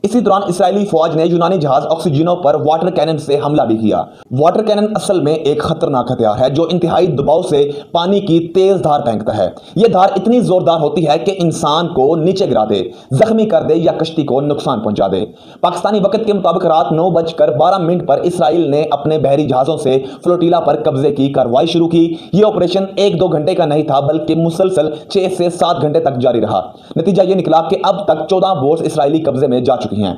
इसी दौरान इस्राएली फौज ने यूनानी जहाज ऑक्सीजनों पर वाटर कैनन से हमला भी किया। वाटर कैनन असल में एक खतरनाक हथियार है जो इंतहाई दबाव से पानी की तेज धार फेंकता है। यह धार इतनी जोरदार होती है कि इंसान को नीचे गिरा दे, जख्मी कर दे या कश्ती को नुकसान पहुंचा दे। पाकिस्तानी वक्त के मुताबिक रात 9:12 पर इसराइल ने अपने बहरी जहाजों से फ्लोटिला पर कब्जे की कार्रवाई शुरू की। यह ऑपरेशन 1-2 घंटे का नहीं था बल्कि मुसलसल 6 से 7 घंटे तक जारी रहा। नतीजा यह निकला कि अब तक 14 बोट्स इसराइली कब्जे में जा चुकी हैं।